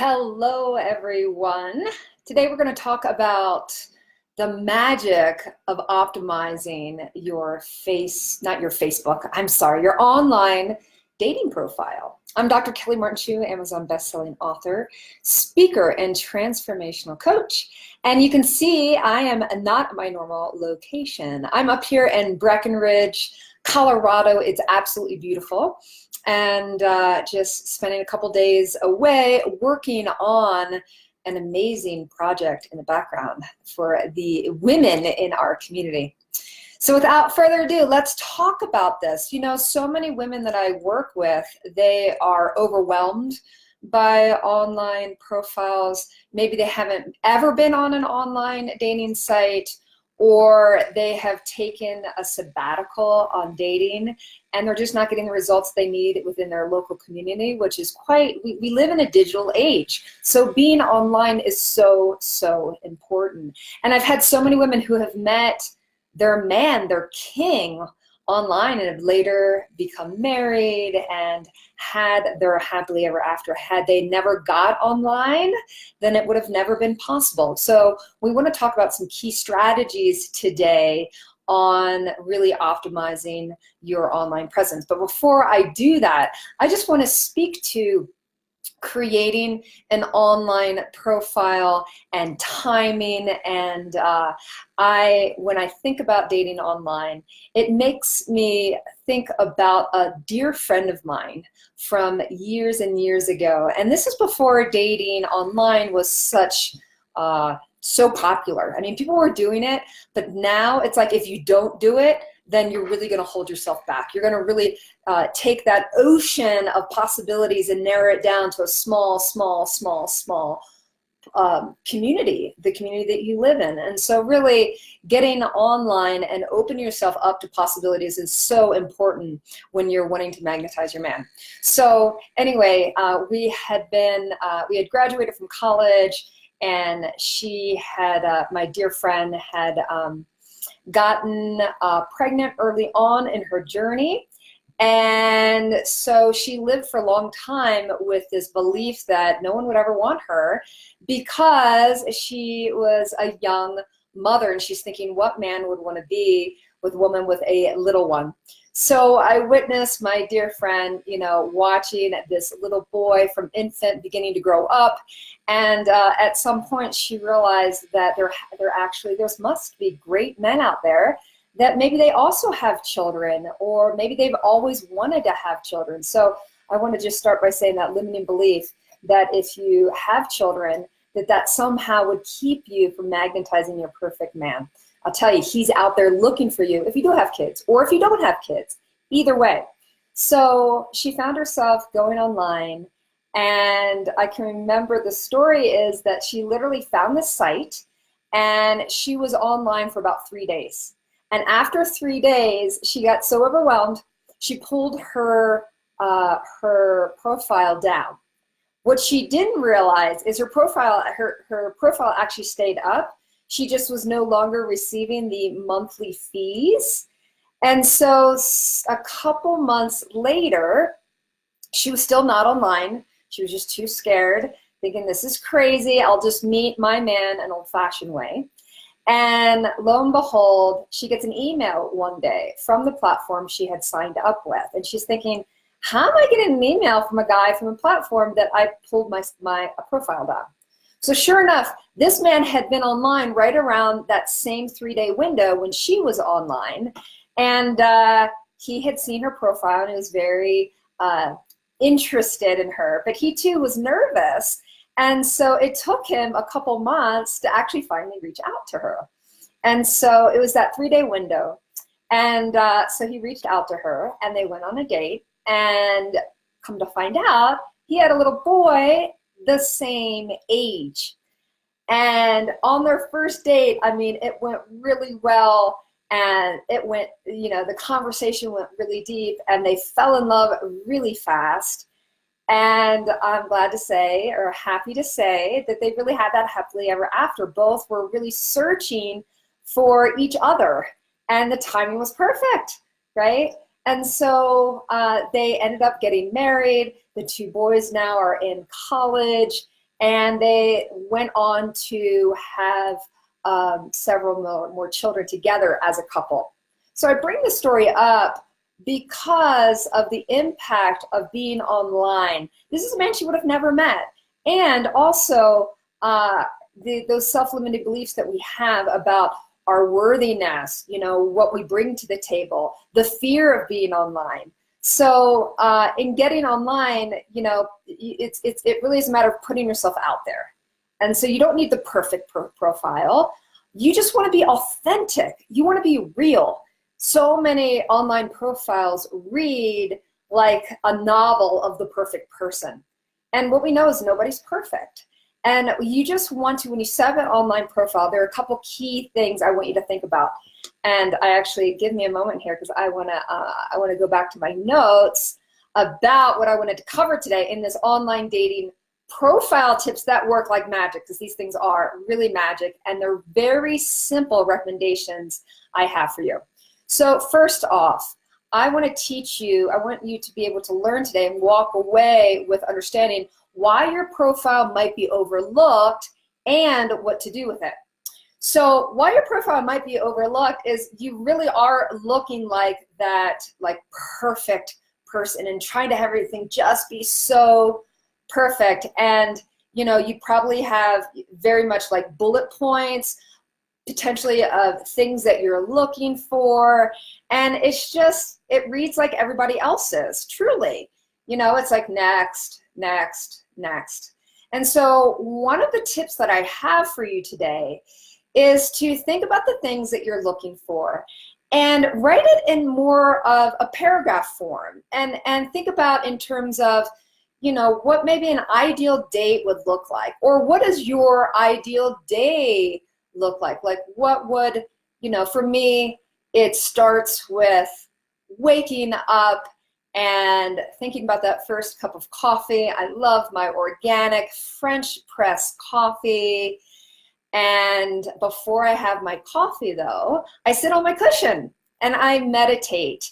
Hello, everyone. Today we're going to talk about the magic of optimizing not your Facebook, I'm sorry, your online dating profile. I'm Dr. Kelly Martin Chu, Amazon bestselling author, speaker, and transformational coach. And you can see I am not at my normal location. I'm up here in Breckenridge, Colorado. It's absolutely beautiful. And just spending a couple days away working on an amazing project in the background for the women in our community. So without further ado, let's talk about this. You know, so many women that I work with, they are overwhelmed by online profiles. Maybe they haven't ever been on an online dating site, or they have taken a sabbatical on dating and they're just not getting the results they need within their local community, which is we live in a digital age. So being online is so, so important. And I've had so many women who have met their man, their king, online and have later become married and had their happily ever after. Had they never got online, then it would have never been possible. So we want to talk about some key strategies today on really optimizing your online presence. But before I do that, I just want to speak to creating an online profile and timing. And when I think about dating online, it makes me think about a dear friend of mine from years and years ago. And this is before dating online was so popular. I mean, people were doing it, but now it's like if you don't do it, then you're really going to hold yourself back. You're going to really take that ocean of possibilities and narrow it down to a small community, the community that you live in. And so really getting online and opening yourself up to possibilities is so important when you're wanting to magnetize your man. So anyway, we had graduated from college, and my dear friend had gotten pregnant early on in her journey. And so she lived for a long time with this belief that no one would ever want her because she was a young mother, and she's thinking, what man would want to be with a woman with a little one? So I witnessed my dear friend, watching this little boy from infant beginning to grow up. And at some point she realized that there must be great men out there that maybe they also have children, or maybe they've always wanted to have children. So I want to just start by saying that limiting belief that if you have children, that somehow would keep you from magnetizing your perfect man. I'll tell you, he's out there looking for you if you do have kids or if you don't have kids, either way. So she found herself going online, and I can remember the story is that she literally found this site, and she was online for about 3 days. And after 3 days, she got so overwhelmed, she pulled her profile down. What she didn't realize is her profile actually stayed up. She just was no longer receiving the monthly fees. And so a couple months later, she was still not online. She was just too scared, thinking this is crazy. I'll just meet my man an old-fashioned way. And lo and behold, she gets an email one day from the platform she had signed up with. And she's thinking, how am I getting an email from a guy from a platform that I pulled my profile down? So sure enough, this man had been online right around that same 3-day window when she was online. And he had seen her profile and he was very interested in her, but he too was nervous. And so it took him a couple months to actually finally reach out to her. And so it was that 3-day window. And so he reached out to her and they went on a date, and come to find out, he had a little boy the same age. And on their first date, I mean, it went really well, and the conversation went really deep, and they fell in love really fast. And I'm glad to say, or happy to say, that they really had that happily ever after. Both were really searching for each other, and the timing was perfect, right? And so they ended up getting married. The two boys now are in college. and they went on to have several more children together as a couple. So I bring the story up because of the impact of being online. This is a man she would have never met. And also those self-limiting beliefs that we have about our worthiness, you know, what we bring to the table, the fear of being online. So in getting online, you know, it really is a matter of putting yourself out there. And so you don't need the perfect profile. You just want to be authentic. You want to be real. So many online profiles read like a novel of the perfect person. And what we know is nobody's perfect. And you just want to, when you set up an online profile, there are a couple key things I want you to think about. And I actually, give me a moment here because I want to go back to my notes about what I wanted to cover today in this online dating profile tips that work like magic, because these things are really magic, and they're very simple recommendations I have for you. So first off, I want to teach you, I want you to be able to learn today and walk away with understanding why your profile might be overlooked and what to do with it. So why your profile might be overlooked is you really are looking like that perfect person and trying to have everything just be so perfect. And you know, you probably have very much like bullet points, potentially of things that you're looking for, and it's just, it reads like everybody else's, truly. You know, it's like next, next, next. And so one of the tips that I have for you today is to think about the things that you're looking for and write it in more of a paragraph form, and think about in terms of, you know, what maybe an ideal date would look like, or what does your ideal day look like? Like what would, you know, for me, it starts with waking up and thinking about that first cup of coffee. I love my organic French press coffee. And before I have my coffee though, I sit on my cushion and I meditate,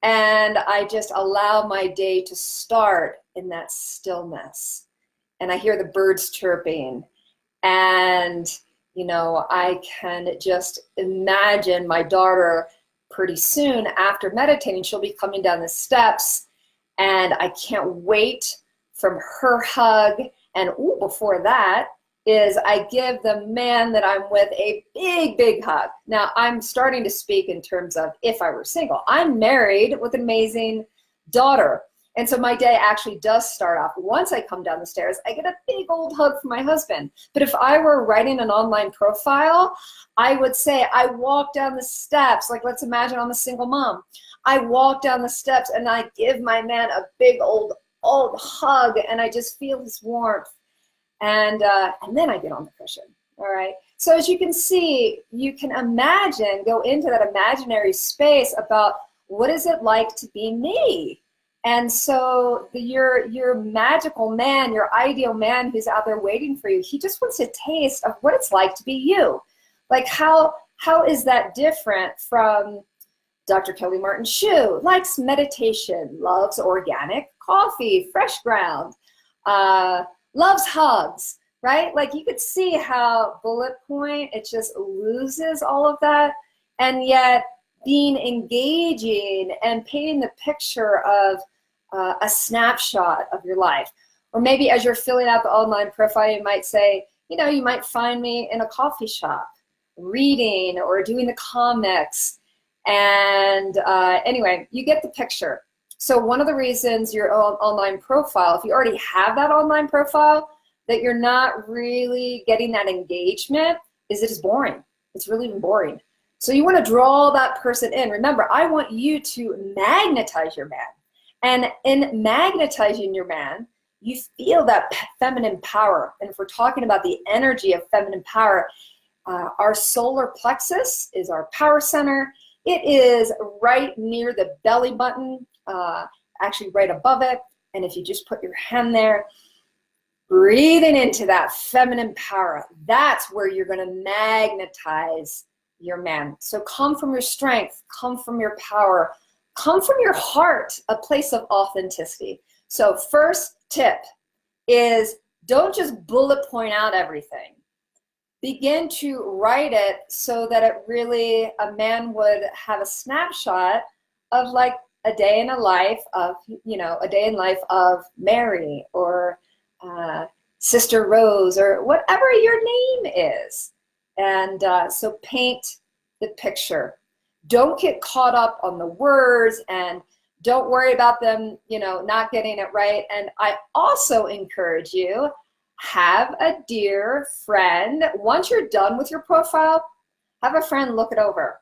and I just allow my day to start in that stillness. And I hear the birds chirping, and you know, I can just imagine my daughter pretty soon after meditating, she'll be coming down the steps, and I can't wait from her hug. And ooh, before that is I give the man that I'm with a big, big hug. Now I'm starting to speak in terms of if I were single. I'm married with an amazing daughter. And so my day actually does start off. Once I come down the stairs, I get a big old hug from my husband. But if I were writing an online profile, I would say I walk down the steps, like let's imagine I'm a single mom. I walk down the steps and I give my man a big old hug, and I just feel his warmth. And then I get on the cushion, all right? So as you can see, you can imagine, go into that imaginary space about what is it like to be me? And so your magical man, your ideal man who's out there waiting for you, he just wants a taste of what it's like to be you. Like how is that different from Dr. Kelly Martin Shue, likes meditation, loves organic coffee, fresh ground, loves hugs, right? Like you could see how bullet point, it just loses all of that. And yet being engaging and painting the picture of a snapshot of your life. Or maybe as you're filling out the online profile, you might say, you know, you might find me in a coffee shop, reading or doing the comics. And anyway, you get the picture. So one of the reasons your online profile, if you already have that online profile, that you're not really getting that engagement is it is boring. It's really boring. So you want to draw that person in. Remember, I want you to magnetize your man. And in magnetizing your man, you feel that feminine power. And if we're talking about the energy of feminine power, our solar plexus is our power center. It is right near the belly button, actually right above it. And if you just put your hand there, breathing into that feminine power, that's where you're going to magnetize your man. So come from your strength, come from your power, come from your heart, a place of authenticity. So first tip is Don't just bullet point out everything. Begin to write it so that it really, a man would have a snapshot of like a day in a life of, a day in life of Mary or Sister Rose or whatever your name is. And so paint the picture. Don't get caught up on the words and don't worry about them, not getting it right. And I also encourage you, have a dear friend, once you're done with your profile, have a friend look it over.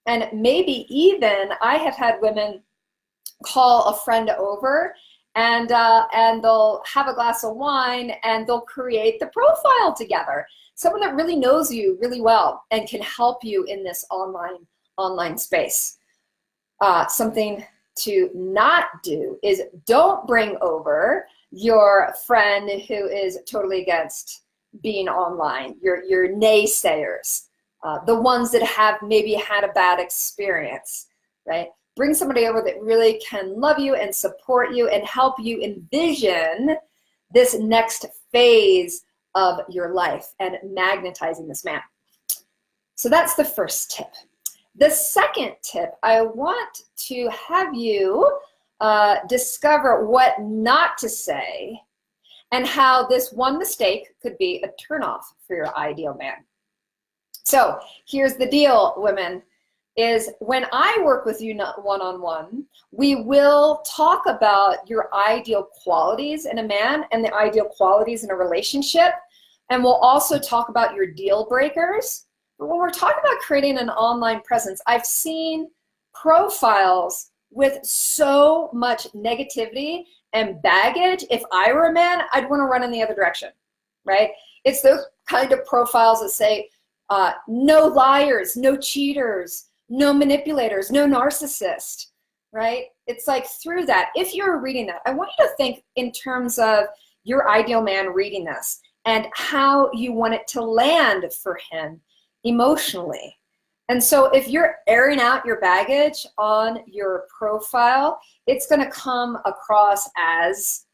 And maybe even I have had women call a friend over and they'll have a glass of wine and they'll create the profile together. Someone that really knows you really well and can help you in this online space. Something to not do is don't bring over your friend who is totally against being online, your naysayers, the ones that have maybe had a bad experience, right? Bring somebody over that really can love you and support you and help you envision this next phase of your life and magnetizing this man. So that's the first tip. The second tip, I want to have you discover what not to say and how this one mistake could be a turnoff for your ideal man. So here's the deal, women, is when I work with you one-on-one, we will talk about your ideal qualities in a man and the ideal qualities in a relationship. And we'll also talk about your deal breakers. But when we're talking about creating an online presence, I've seen profiles with so much negativity and baggage. If I were a man, I'd want to run in the other direction, right? It's those kind of profiles that say, no liars, no cheaters, no manipulators, no narcissist, right? It's like through that, if you're reading that, I want you to think in terms of your ideal man reading this and how you want it to land for him emotionally. And so if you're airing out your baggage on your profile, it's going to come across as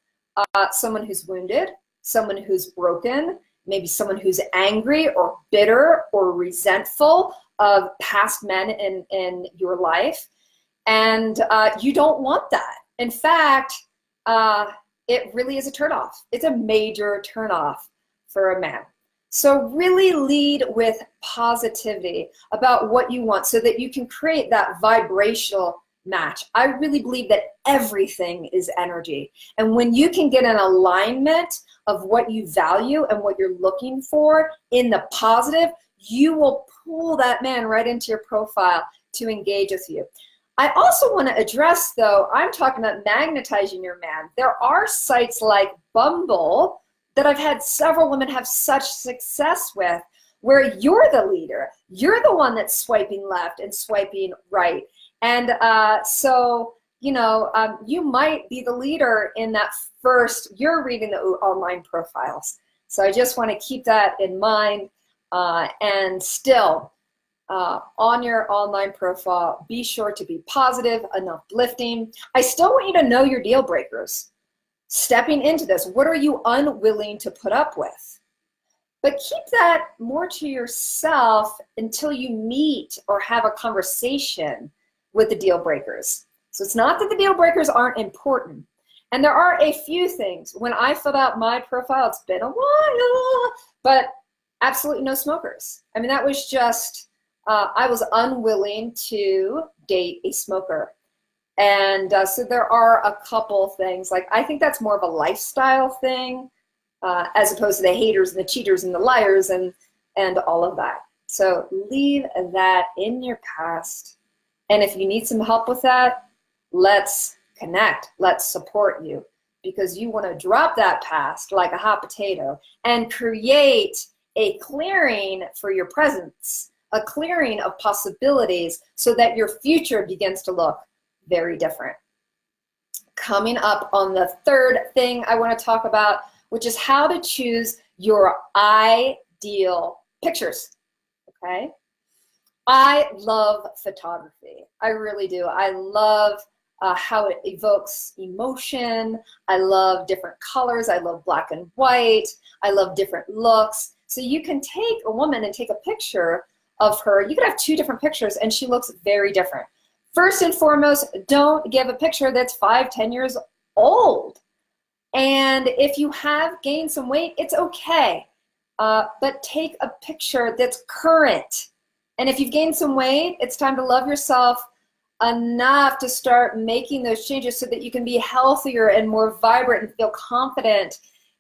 someone who's wounded, someone who's broken, maybe someone who's angry or bitter or resentful of past men in your life. And you don't want that. In fact, it really is a turnoff. It's a major turnoff for a man. So really lead with positivity about what you want so that you can create that vibrational match. I really believe that everything is energy. And when you can get an alignment of what you value and what you're looking for in the positive, you will pull that man right into your profile to engage with you. I also want to address, though, I'm talking about magnetizing your man. There are sites like Bumble that I've had several women have such success with, where you're the leader. You're the one that's swiping left and swiping right. And so, you might be the leader in that first, you're reading the online profiles. So I just want to keep that in mind. And still, on your online profile, be sure to be positive and uplifting. I still want you to know your deal breakers. Stepping into this, what are you unwilling to put up with? But keep that more to yourself until you meet or have a conversation with the deal breakers. So it's not that the deal breakers aren't important. And there are a few things. When I filled out my profile, it's been a while, but absolutely no smokers. I mean, that was just, I was unwilling to date a smoker. And so there are a couple things, like I think that's more of a lifestyle thing as opposed to the haters and the cheaters and the liars and all of that. So leave that in your past. And if you need some help with that, let's connect, let's support you, because you want to drop that past like a hot potato and create a clearing for your presence, a clearing of possibilities so that your future begins to look very different. Coming up on the third thing I want to talk about, which is how to choose your ideal pictures, okay? I love photography. I really do. I love how it evokes emotion. I love different colors. I love black and white. I love different looks. So you can take a woman and take a picture of her. You could have 2 different pictures and she looks very different. First and foremost, don't give a picture that's 5, 10 years old. And if you have gained some weight, it's okay. But take a picture that's current. And if you've gained some weight, it's time to love yourself enough to start making those changes so that you can be healthier and more vibrant and feel confident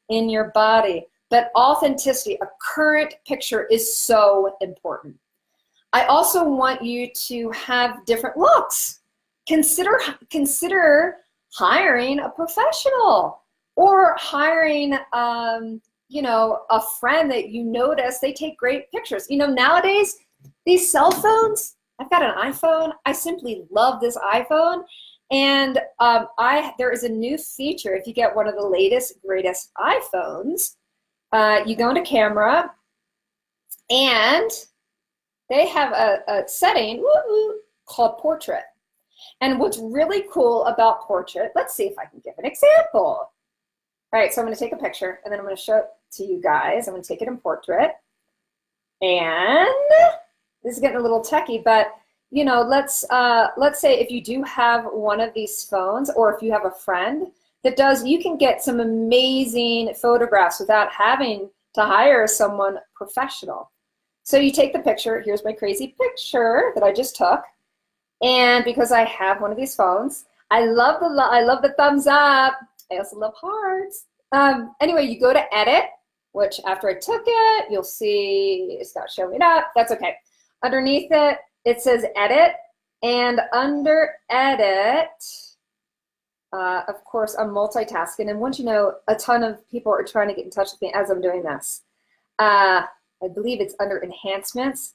in your body. But authenticity, a current picture, is so important. I also want you to have different looks. Consider hiring a professional, or hiring you know, a friend that you notice they take great pictures. You know, nowadays, these cell phones, I've got an iPhone. I simply love this iPhone. And there is a new feature. If you get one of the latest, greatest iPhones, you go into camera, and they have a setting called portrait. And what's really cool about portrait, let's see if I can give an example. All right, so I'm going to take a picture, and then I'm going to show it to you guys. I'm going to take it in portrait. And this is getting a little techie, but you know, let's say if you do have one of these phones, or if you have a friend that does, you can get some amazing photographs without having to hire someone professional. So you take the picture. Here's my crazy picture that I just took. And because I have one of these phones, I love the thumbs up. I also love hearts. Anyway, you go to edit, which after I took it, you'll see it's not showing up. That's okay. Underneath it, it says edit. And under edit, of course, I'm multitasking. And once you know, a ton of people are trying to get in touch with me as I'm doing this. I believe it's under enhancements.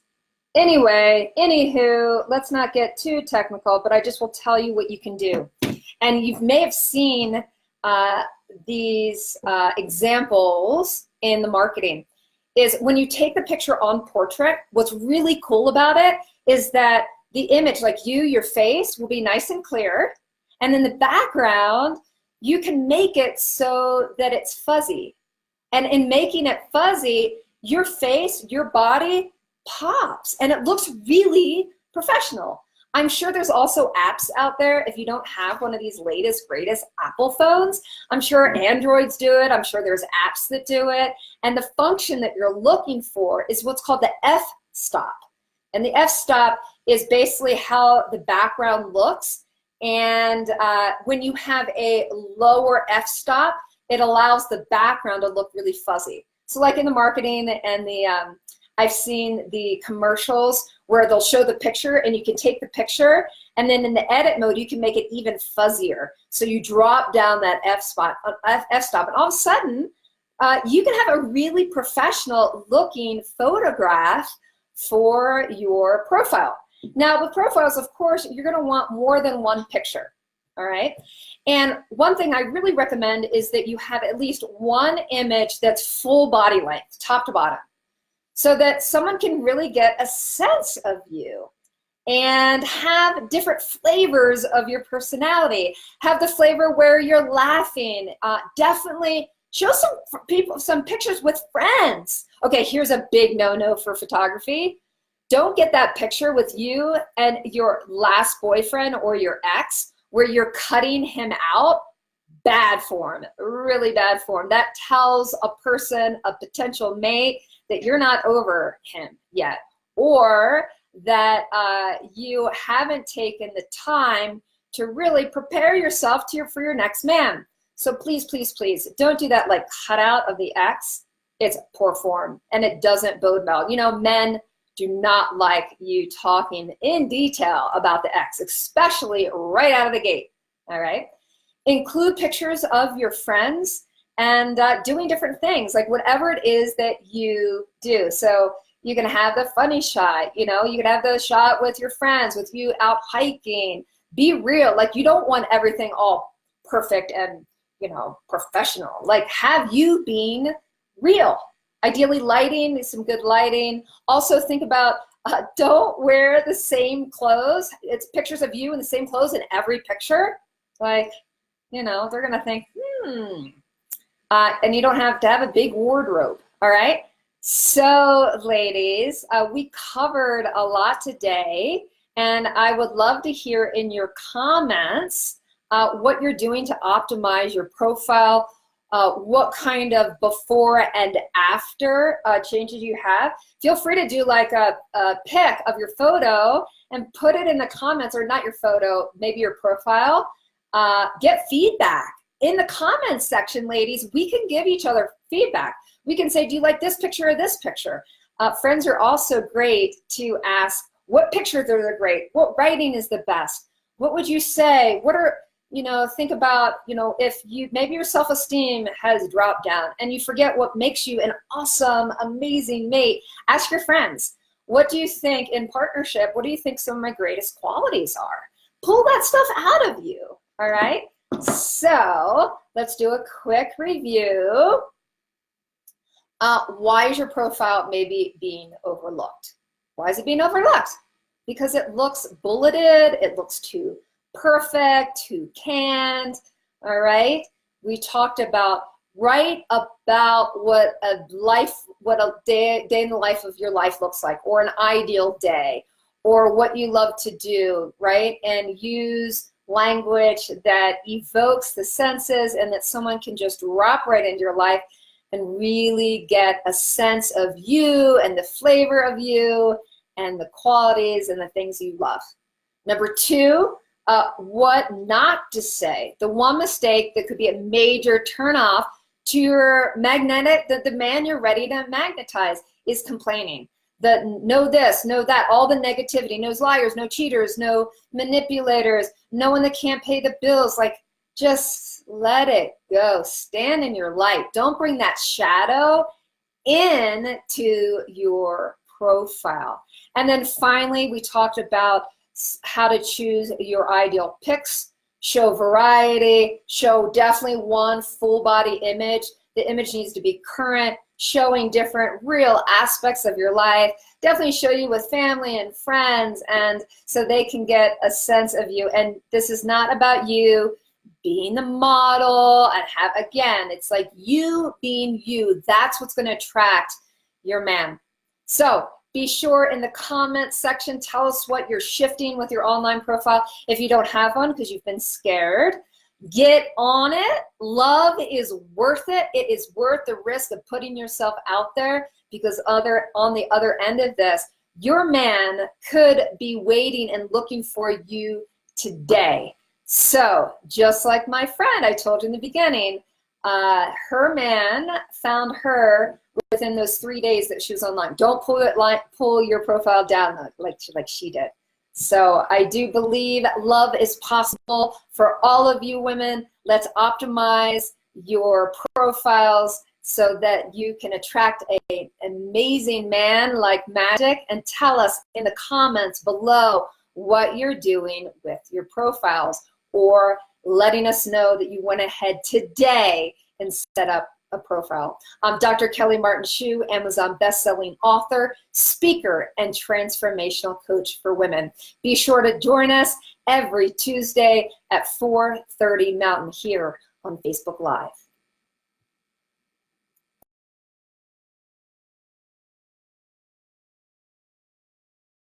Anyway, anywho, let's not get too technical, but I just will tell you what you can do. And you may have seen these examples in the marketing. Is when you take the picture on portrait, what's really cool about it is that the image, like your face will be nice and clear. And then the background, you can make it so that it's fuzzy. And in making it fuzzy, your face, your body pops, and it looks really professional. I'm sure there's also apps out there. If you don't have one of these latest, greatest Apple phones, I'm sure Androids do it. I'm sure there's apps that do it. And the function that you're looking for is what's called the f-stop. And the f-stop is basically how the background looks. And when you have a lower f-stop, it allows the background to look really fuzzy. So like in the marketing and the, I've seen the commercials where they'll show the picture and you can take the picture, and then in the edit mode, you can make it even fuzzier. So you drop down that f-stop, and all of a sudden, you can have a really professional looking photograph for your profile. Now with profiles, of course, you're gonna want more than one picture, all right? And one thing I really recommend is that you have at least one image that's full body length, top to bottom, so that someone can really get a sense of you and have different flavors of your personality. Have the flavor where you're laughing. Definitely show some people some pictures with friends. Okay, here's a big no-no for photography. Don't get that picture with you and your last boyfriend or your ex where you're cutting him out. Bad form, really bad form. That tells a person, a potential mate, that you're not over him yet, or that you haven't taken the time to really prepare yourself for your next man. So please, please, please don't do that like cutout of the ex. It's poor form and it doesn't bode well. You know, men do not like you talking in detail about the ex, especially right out of the gate, all right? Include pictures of your friends and doing different things, like whatever it is that you do. So you can have the funny shot, you know, you can have the shot with your friends, with you out hiking. Be real, like you don't want everything all perfect and, you know, professional. Like have you being real. Ideally lighting, some good lighting. Also think about Don't wear the same clothes. It's pictures of you in the same clothes in every picture. Like, you know, they're gonna think, and you don't have to have a big wardrobe, all right? So ladies, we covered a lot today, and I would love to hear in your comments what you're doing to optimize your profile, what kind of before and after changes you have. Feel free to do like a pic of your photo and put it in the comments, or not your photo, maybe your profile. Get feedback in the comments section, ladies. We can give each other feedback. We can say, do you like this picture or this picture? Friends are also great to ask, what pictures are great? What writing is the best? What would you say? What are, you know, think about, you know, if you, maybe your self-esteem has dropped down and you forget what makes you an awesome, amazing mate. Ask your friends, what do you think in partnership? What do you think some of my greatest qualities are? Pull that stuff out of you, all right? So let's do a quick review. Why is your profile maybe being overlooked? Why is it being overlooked? Because it looks bulleted, it looks too perfect, too canned, all right? We talked about, write about what a day in the life of your life looks like, or an ideal day, or what you love to do, right? And use language that evokes the senses and that someone can just drop right into your life and really get a sense of you and the flavor of you and the qualities and the things you love. Number two, what not to say. The one mistake that could be a major turnoff to your the man you're ready to magnetize is complaining. The no this, no that, all the negativity, no liars, no cheaters, no manipulators, no one that can't pay the bills. Like, just let it go. Stand in your light. Don't bring that shadow into your profile. And then finally, we talked about how to choose your ideal pics, show variety, show definitely one full body image. The image needs to be current, showing different real aspects of your life. Definitely show you with family and friends, and so they can get a sense of you. And this is not about you being the model and have, again, it's like you being you. That's what's going to attract your man. So be sure in the comments section, tell us what you're shifting with your online profile. If you don't have one because you've been scared, get on it. Love is worth it. It is worth the risk of putting yourself out there, because on the other end of this, your man could be waiting and looking for you today. So just like my friend I told you in the beginning, her man found her within those 3 days that she was online. Don't pull your profile down like she did. So I do believe love is possible for all of you women. Let's optimize your profiles so that you can attract an amazing man like magic. And tell us in the comments below what you're doing with your profiles, or letting us know that you went ahead today and set up a profile. I'm Dr. Kelly Martin Shue, Amazon best-selling author, speaker, and transformational coach for women. Be sure to join us every Tuesday at 4:30 Mountain here on Facebook Live.